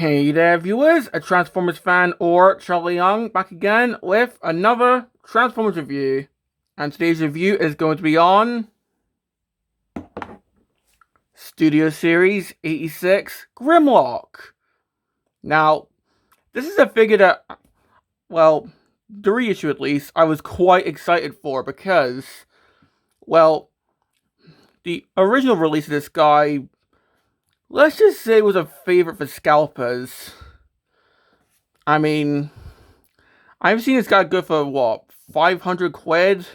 Hey there, viewers! A Transformers fan or Charlie Young back again with another Transformers review. And today's review is going to be on Studio Series 86 Grimlock. Now, this is a figure that, well, the reissue at least, I was quite excited for because, well, the original release of this guy, let's just say, was a favorite for scalpers. I mean, I've seen this guy go for, what, 500 quid?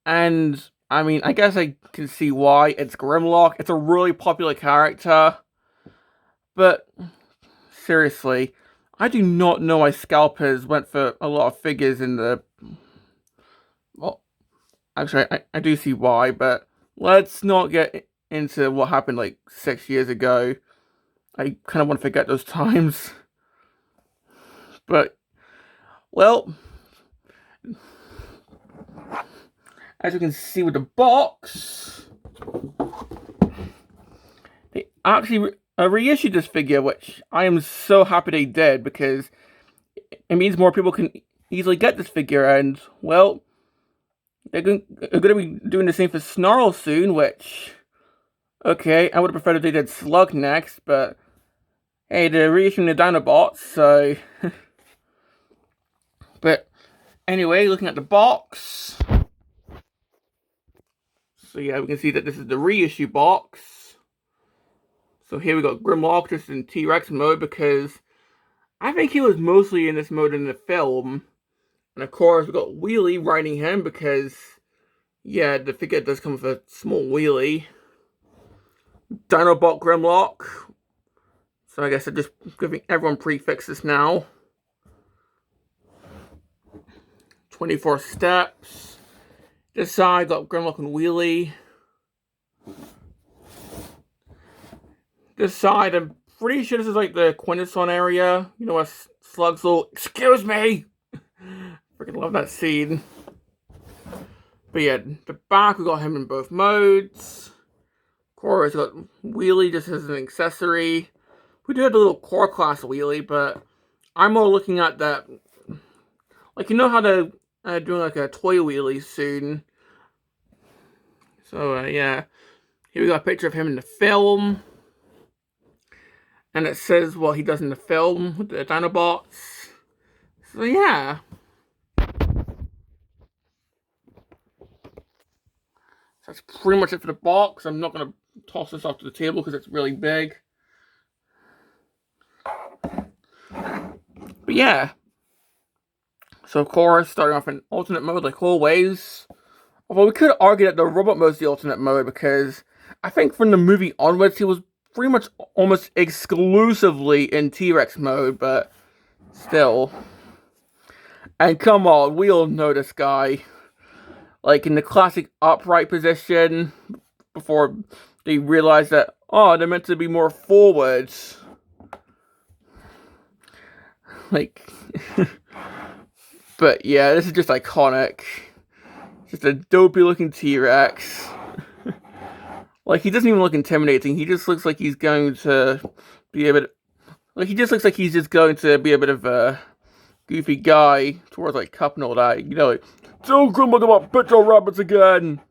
And, I mean, I guess I can see why. It's Grimlock. It's a really popular character. But, seriously, I do not know why scalpers went for a lot of figures in the... Well, actually, I do see why, but let's not get into what happened, like, 6 years ago. I kind of want to forget those times. But, well, as you can see with the box, they actually reissued this figure, which I am so happy they did, because it means more people can easily get this figure, and, well, they're going to be doing the same for Snarl soon, which, okay, I would have preferred if they did Slug next, but, hey, they're reissuing the Dinobots, so... But, anyway, looking at the box... So yeah, we can see that this is the reissue box. So here we got Grimlock just in T-Rex mode, because I think he was mostly in this mode in the film. And of course we got Wheelie riding him, because yeah, the figure does come with a small Wheelie. Dinobot Grimlock. So I guess I'm just giving everyone prefixes now. 24 steps. This side got Grimlock and Wheelie. This side, I'm pretty sure this is like the Quintesson area. You know, where Slug's little, excuse me! Freaking love that scene. But yeah, the back, we got him in both modes. Of course, we got Wheelie just as an accessory. We do have the little core class Wheelie, but I'm more looking at that. Like, you know how they're doing like a toy Wheelie soon. So, yeah. Here we got a picture of him in the film. And it says what he does in the film with the Dinobots. So, yeah. That's pretty much it for the box. I'm not going to toss this off to the table because it's really big. But, yeah. So, of course, starting off in alternate mode like always. Although we could argue that the robot mode is the alternate mode, because I think from the movie onwards, he was pretty much almost exclusively in T-Rex mode, but still. And come on, we all know this guy. Like, in the classic upright position, before they realize that, oh, they're meant to be more forwards. Like... But yeah, this is just iconic. Just a dopey looking T-Rex. Like, he doesn't even look intimidating. He just looks like he's going to be a bit... Like, he just looks like he's just going to be a bit of a goofy guy towards, like, Cup and all that. You know, like, don't come look about petrol rabbits again!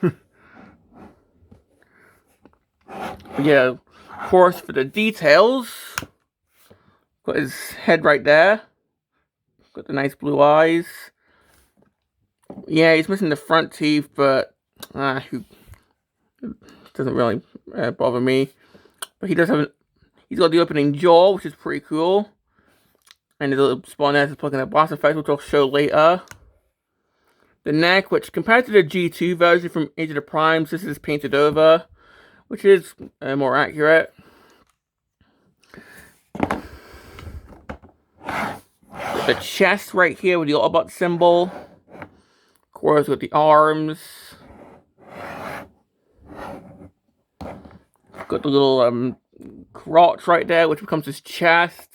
But yeah, of course, for the details, got his head right there. Got the nice blue eyes. Yeah, he's missing the front teeth, but who doesn't really bother me. But he does have he's got the opening jaw, which is pretty cool. And his little spawn there is plugging a blast effect, which I'll show later. The neck, which compared to the G2 version from Age of the Primes, this is painted over, which is more accurate. The chest right here with the Autobot symbol. Of course, with the arms. Got the little crotch right there, which becomes his chest.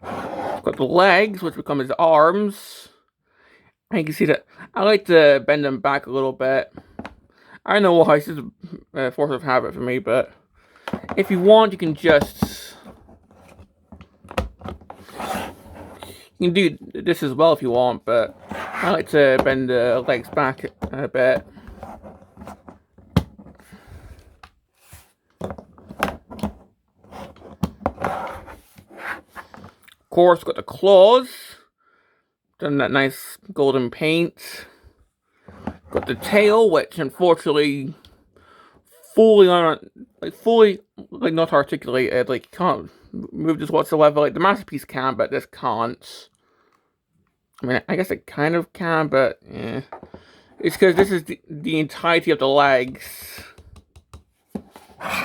Got the legs, which become his arms. And you can see that I like to bend them back a little bit. I don't know why, it's just force of habit for me, but if you want, you can just... You can do this as well if you want, but I like to bend the legs back a bit. Of course, got the claws. Done that nice golden paint. Got the tail, which unfortunately fully not articulated. Like, can't move this whatsoever. Like the Masterpiece can, but this can't. I mean, I guess it kind of can, but yeah. It's because this is the entirety of the legs.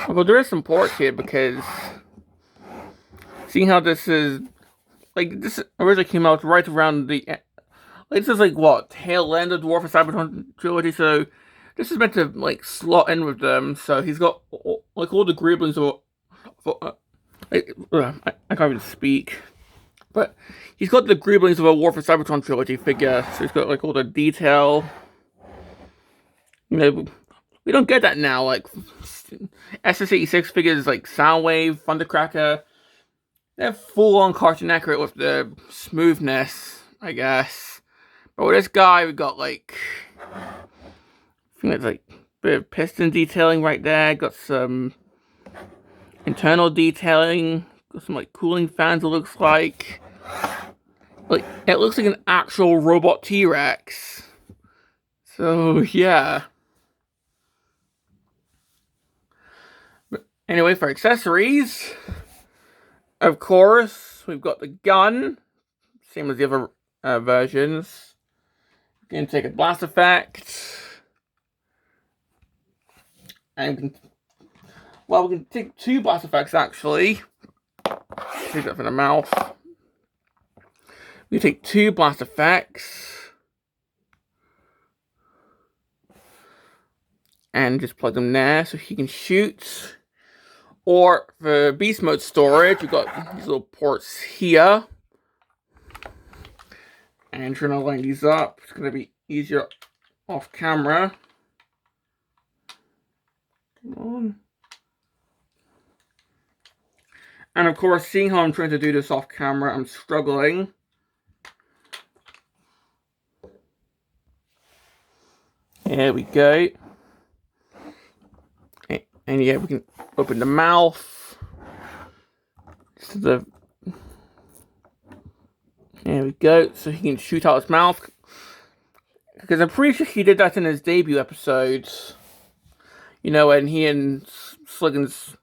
Although there is some ports here because seeing how this is, like, this originally came out right around the, like, this is like what, tail end of the War for Cybertron trilogy, so this is meant to like slot in with them. So he's got like all the Griblins I can't even speak. But he's got the Griblins of a War for Cybertron trilogy figure, so he's got like all the detail. You know, we don't get that now. Like SS86 figures like Soundwave, Thundercracker, they're full on cartoon accurate with the smoothness, I guess. But with this guy, we got like, I think it's like a bit of piston detailing right there. Got some internal detailing. Got some like cooling fans. It looks like it looks like an actual robot T-Rex. So yeah. But anyway, for accessories, of course, we've got the gun, same as the other versions. You can take a blast effect, and we can take two blast effects actually. Take that from the mouth. We take two blast effects and just plug them there so he can shoot. Or for beast mode storage, we've got these little ports here. And trying to line these up, it's going to be easier off camera. Come on. And of course, seeing how I'm trying to do this off camera, I'm struggling. There we go. And yeah, we can open the mouth. There we go. So he can shoot out his mouth. Because I'm pretty sure he did that in his debut episodes. You know, when he and Sluggin's...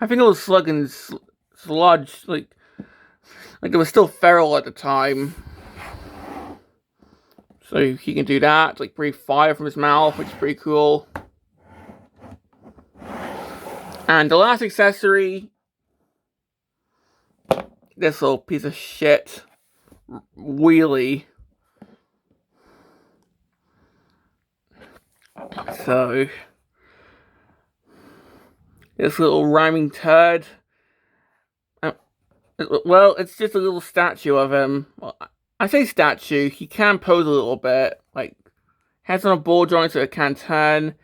I think it was Sluggin's Sludge. Like it was still feral at the time. So he can do that. Like breathe fire from his mouth, which is pretty cool. And the last accessory, this little piece of shit wheelie. So this little rhyming turd. Well, it's just a little statue of him. Well, I say statue. He can pose a little bit. Like, head's on a ball joint so it can turn.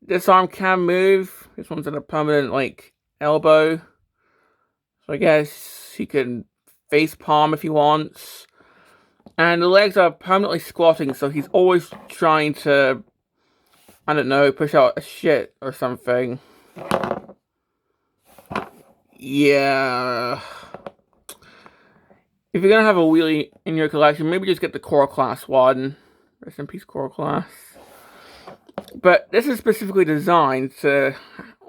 This arm can move. This one's in a permanent, like, elbow. So I guess he can face palm if he wants. And the legs are permanently squatting, so he's always trying to, I don't know, push out a shit or something. Yeah. If you're gonna have a wheelie in your collection, maybe just get the Core Class one. Rest in peace, Core Class. But this is specifically designed to,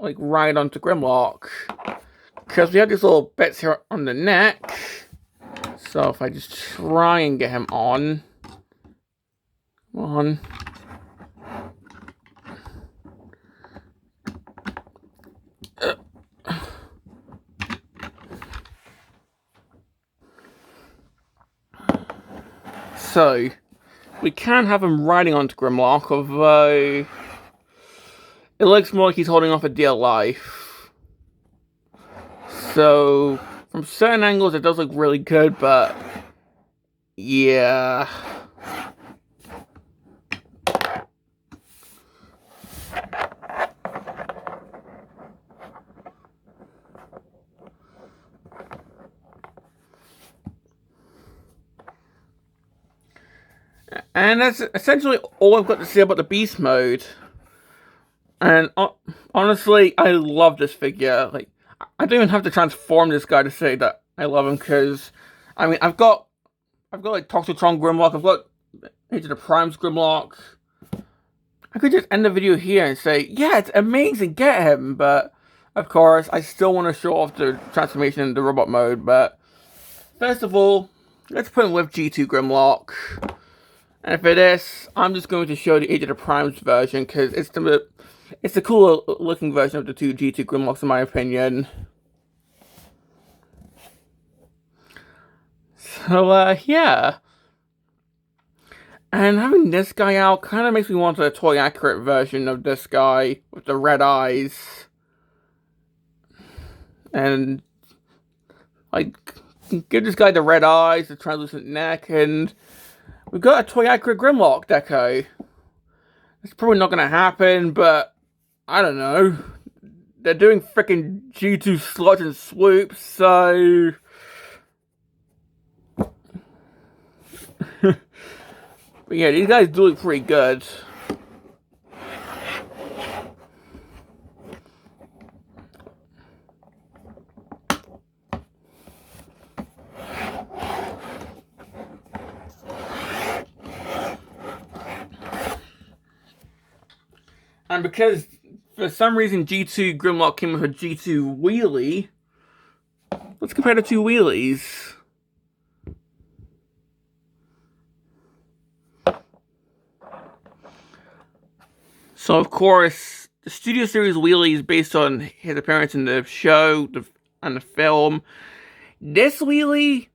like, ride onto Grimlock. Because we have these little bits here on the neck. So if I just try and get him on. Come on. So, we can have him riding onto Grimlock, although it looks more like he's holding off a dear life. So, from certain angles it does look really good, but yeah. And that's essentially all I've got to say about the beast mode. And honestly, I love this figure. Like, I don't even have to transform this guy to say that I love him, because, I mean, I've got like Toxitron Grimlock, I've got Age of the Primes Grimlock. I could just end the video here and say, yeah, it's amazing, get him, but, of course, I still want to show off the transformation in the robot mode, but, first of all, let's put him with G2 Grimlock. And for this, I'm just going to show the Age of the Primes version, because it's the cooler looking version of the two G2 Grimlocks in my opinion. So, yeah. And having this guy out kind of makes me want a toy accurate version of this guy with the red eyes. And, like, give this guy the red eyes, the translucent neck, and we've got a toy accurate Grimlock deco. It's probably not going to happen, but I don't know. They're doing freaking G2 sludge and swoops, so... But yeah, these guys do look pretty good. And because, for some reason, G2 Grimlock came with a G2 Wheelie, let's compare the two wheelies. So, of course, the Studio Series Wheelie is based on his appearance in the show and the film. This Wheelie,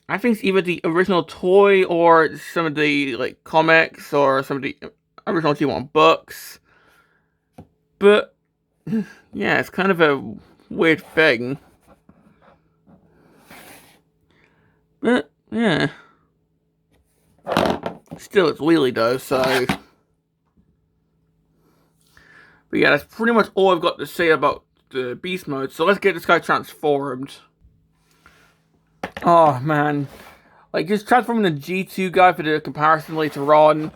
I think, is either the original toy or some of the like comics or some of the original G1 books. But, yeah, it's kind of a weird thing. But, yeah. Still, it's Wheelie though, so... But yeah, that's pretty much all I've got to say about the beast mode. So let's get this guy transformed. Oh man, like just transforming the G2 guy for the comparison later on.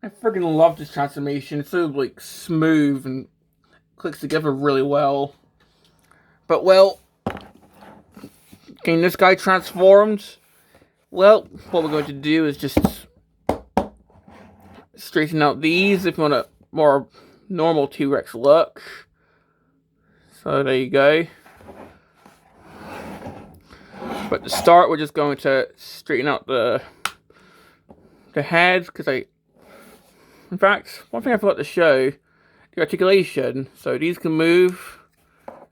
I freaking love this transformation. It's so like smooth and clicks together really well. But well, getting this guy transformed. Well, what we're going to do is just straighten out these if you want a more normal T-Rex look. So there you go. But to start, we're just going to straighten out the head, because in fact, one thing I forgot to show, the articulation. So these can move,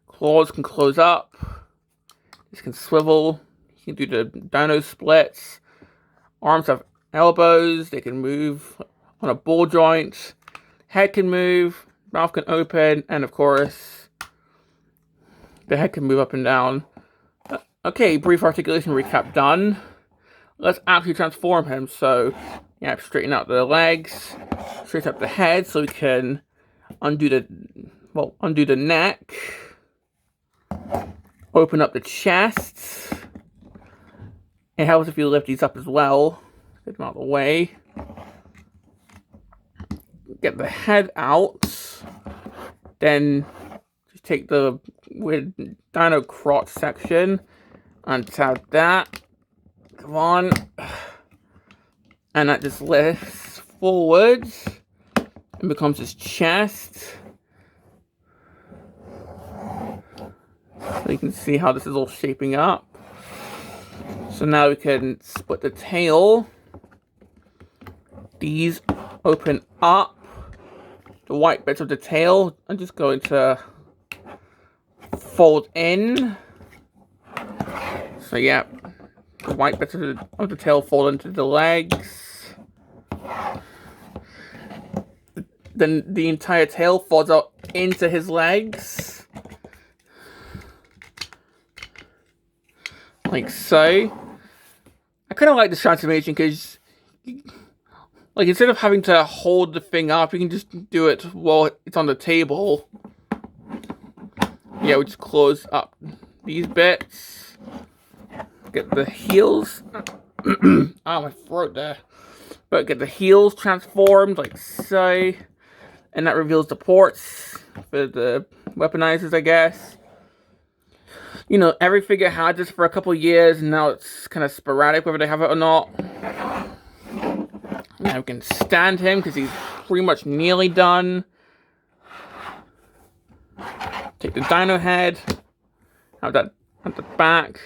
claws can close up, these can swivel, you can do the dino splits, arms have elbows, they can move on a ball joint, head can move, mouth can open, and of course, the head can move up and down. Okay, brief articulation recap done. Let's actually transform him. So, yeah, straighten out the legs, straighten up the head so we can undo the neck, open up the chest. It helps if you lift these up as well. Get them out of the way. Get the head out. Then just take the weird dino crotch section. Untap that. Come on. And that just lifts forwards and becomes his chest. So you can see how this is all shaping up. So now we can split the tail. These open up. The white bits of the tail I'm just going to fold in. So yeah, the white bits of the tail fold into the legs. Then the entire tail folds out into his legs. Like so. I kind of like this transformation because, like, instead of having to hold the thing up, you can just do it while it's on the table. Yeah, we just close up these bits. Get the heels. Ah, my throat there. but get the heels transformed like so, and that reveals the ports for the weaponizers, I guess. You know, every figure had this for a couple years, and now it's kind of sporadic whether they have it or not. Now we can stand him because he's pretty much nearly done. Take the dino head, have that at the back.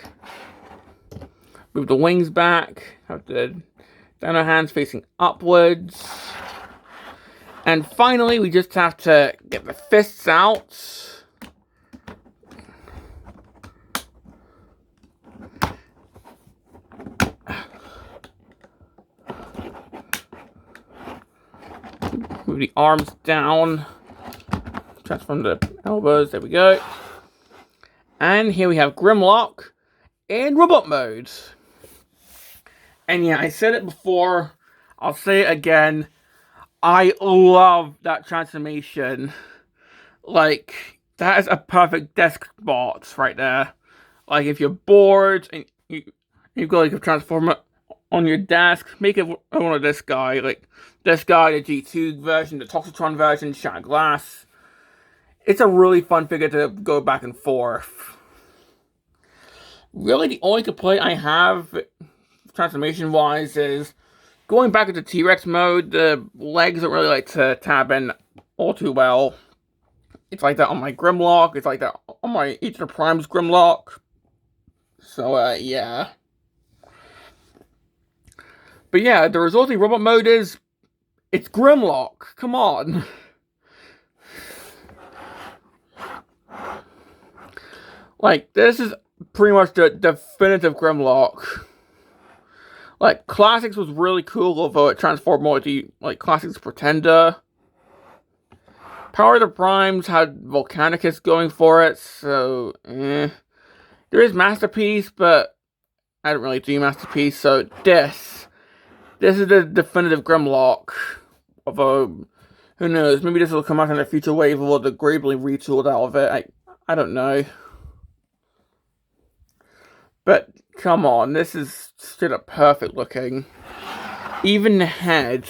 Move the wings back, have the dino hands facing upwards. And finally, we just have to get the fists out. Move the arms down. Transform the elbows, there we go. And here we have Grimlock in robot mode. And yeah, I said it before, I'll say it again. I love that transformation. Like, that is a perfect desk spot right there. Like, if you're bored and you've got like a transformer on your desk, make it one of this guy. Like, this guy, the G2 version, the Toxitron version, Shattered Glass. It's a really fun figure to go back and forth. Really, the only complaint I have, transformation-wise, is going back into T-Rex mode, the legs don't really like to tab in all too well. It's like that on my Grimlock, it's like that on my Each of the Primes Grimlock. So, yeah. But yeah, the resulting robot mode is, it's Grimlock, come on. Like, this is pretty much the definitive Grimlock. Like, Classics was really cool, although it transformed more to, like, Classics Pretender. Power of the Primes had Volcanicus going for it, so, There is Masterpiece, but I don't really do Masterpiece, so this is the definitive Grimlock. Although, who knows, maybe this will come out in a future wave or the gravely retooled out of it, I don't know. But, come on, this is straight up perfect looking. Even the head.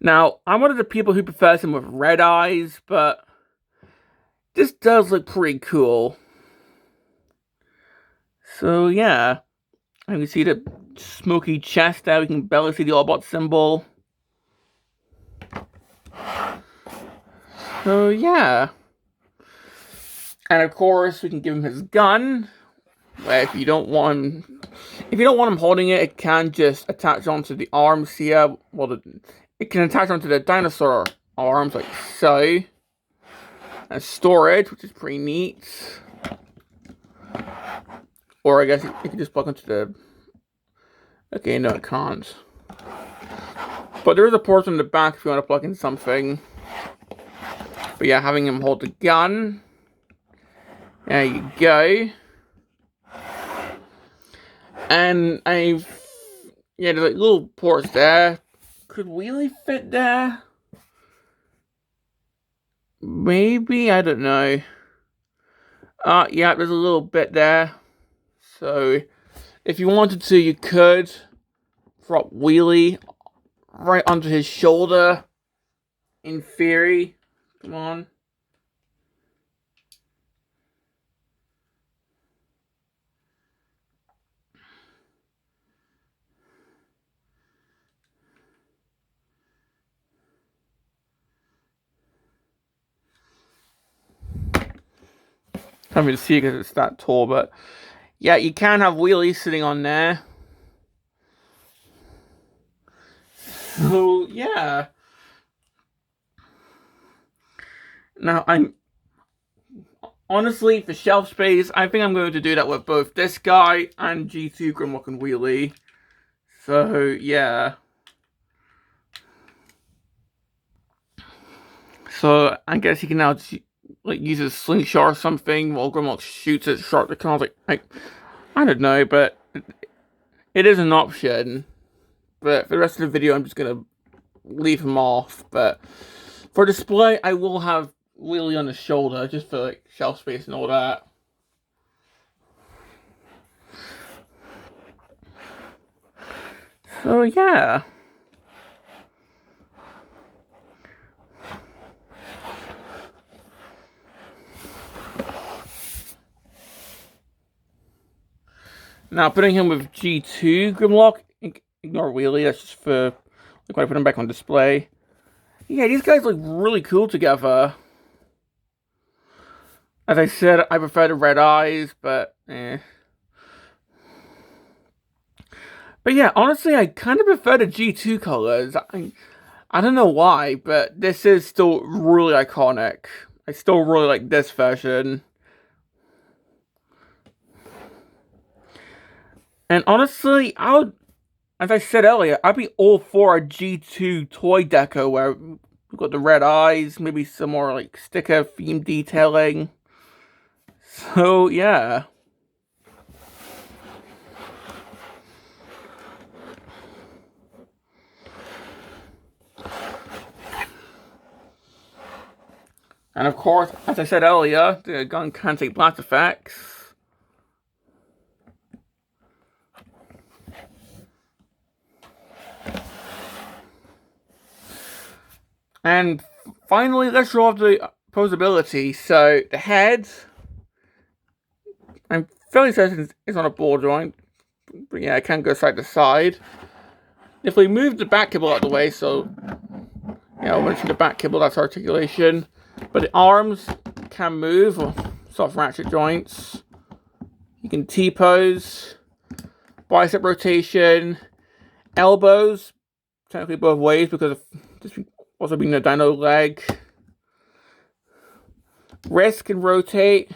Now, I'm one of the people who prefers him with red eyes, but this does look pretty cool. So, yeah. And you see the smoky chest there, we can barely see the Autobot symbol. So, yeah. And of course, we can give him his gun. Where if you don't want him holding it, it can just attach onto the arms here. Well, it can attach onto the dinosaur arms like so. And storage, which is pretty neat. Or I guess it can just plug into the. Okay, no, it can't. But there is a port on the back if you want to plug in something. But yeah, having him hold the gun. There you go. And yeah, there's like little ports there. Could Wheelie fit there? Maybe, I don't know. Yeah, there's a little bit there. So, if you wanted to, you could drop Wheelie right onto his shoulder. In theory. Come on. I mean, to see because it's that tall, but yeah, you can have Wheelie sitting on there. So yeah. Now honestly, for shelf space, I think I'm going to do that with both this guy and G2 Grimlock and Wheelie. So yeah. So I guess he can now like use his slingshot or something while Grimlock shoots at sharp the cars. Like I don't know, but it is an option. But for the rest of the video, I'm just gonna leave him off. But for display, I will have Wheelie on the shoulder just for like shelf space and all that. So yeah. Now putting him with G2 Grimlock, ignore Wheelie, that's just for like when I put him back on display. Yeah, these guys look really cool together. As I said, I prefer the red eyes, but eh. But yeah, honestly, I kind of prefer the G2 colors. I don't know why, but this is still really iconic. I still really like this version. And honestly, as I said earlier, I'd be all for a G2 toy deco where we've got the red eyes, maybe some more like sticker theme detailing. So yeah. And of course, as I said earlier, the gun can take blast effects. And finally, let's show off the posability. So the head, I'm fairly certain it's on a ball joint, but yeah, it can go side to side. If we move the back kibble out of the way, so yeah, I'll mention the back kibble, that's articulation. But the arms can move, or soft ratchet joints. You can T-pose, bicep rotation, elbows, technically both ways because of this also being a dino leg. Wrist can rotate.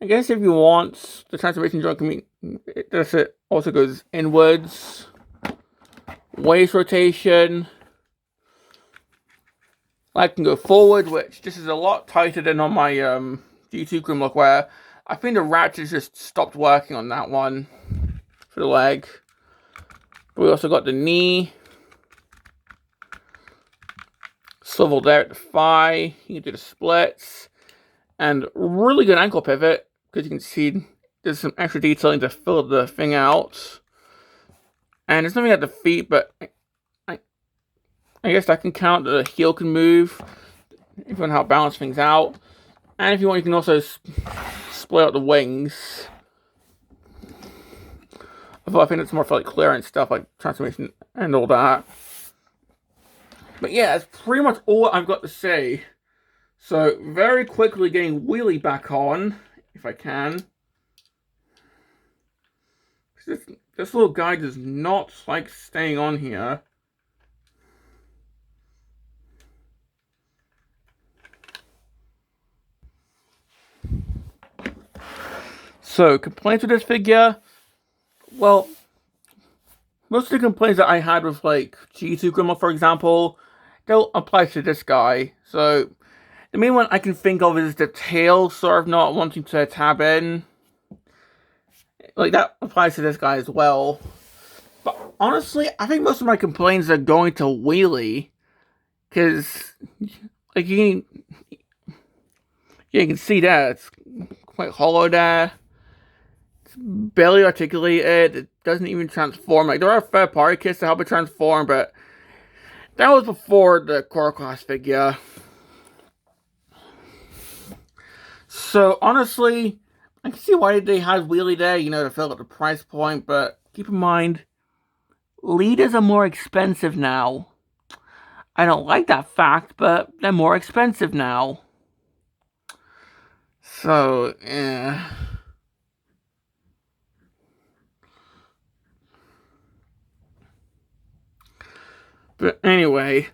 I guess if you want, the transformation joint can be, it also goes inwards. Waist rotation. Leg can go forward, which this is a lot tighter than on my G2 Grimlock, where I think the ratchet just stopped working on that one for the leg. But we also got the knee. Swivel there at the thigh. You can do the splits. And really good ankle pivot, because you can see there's some extra detailing to fill the thing out. And there's nothing at the feet, but I guess that can count. The heel can move if you want to help balance things out. And if you want, you can also split out the wings. Although I think it's more for like clearance stuff, like transformation and all that. But yeah, that's pretty much all I've got to say. So, very quickly getting Wheelie back on, if I can. This little guy does not like staying on here. So, complaints with this figure? Well, most of the complaints that I had with, like, G2 Grimlock, for example, they'll apply to this guy. So, the main one I can think of is the tail sort of not wanting to tab in. Like, that applies to this guy as well. But honestly, I think most of my complaints are going to Wheelie. Because, like, you can see that. It's quite hollow there. It's barely articulated. It doesn't even transform. Like, there are third-party kits to help it transform, but that was before the core class figure. So, honestly, I can see why they had Wheelie there, you know, to fill up the price point, but keep in mind, leaders are more expensive now. I don't like that fact, but they're more expensive now. So, yeah. But anyway,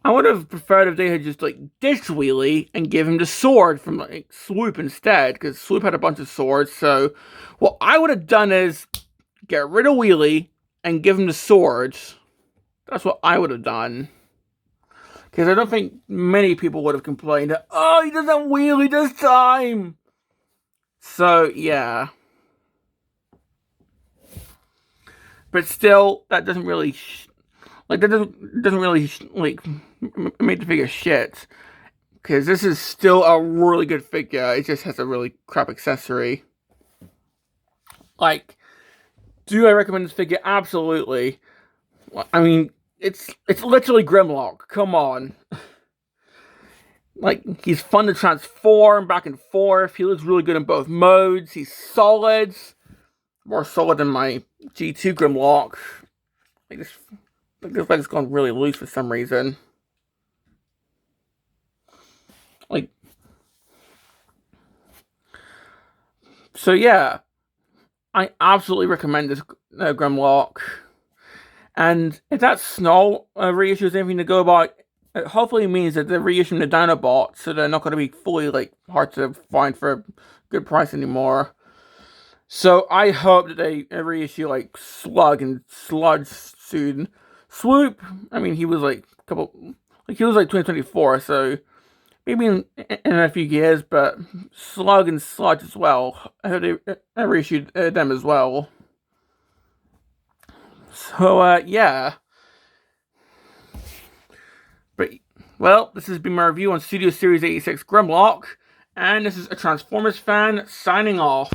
I would have preferred if they had just, like, ditched Wheelie and give him the sword from, like, Swoop instead, because Swoop had a bunch of swords, so what I would have done is get rid of Wheelie and give him the swords. That's what I would have done. Because I don't think many people would have complained that, oh, he doesn't Wheelie this time. So, yeah. But still, that doesn't really, like, that doesn't really, like, make the figure shit. Because this is still a really good figure. It just has a really crap accessory. Like, do I recommend this figure? Absolutely. I mean, it's literally Grimlock. Come on. Like, he's fun to transform back and forth. He looks really good in both modes. He's solid. More solid than my G2 Grimlock. Like, this leg's gone really loose for some reason. Like, so yeah. I absolutely recommend this Grimlock. And if that Snow reissue is anything to go by, it hopefully means that they're reissuing the Dinobots, so they're not going to be fully, like, hard to find for a good price anymore. So I hope that they reissue, like, Slug and Sludge soon. Swoop, I mean, he was, like, 2024, so maybe in a few years, but Slug and Sludge as well. I hope they reissued them as well. So, yeah. But, well, this has been my review on Studio Series 86 Grimlock, and this is a Transformers fan signing off.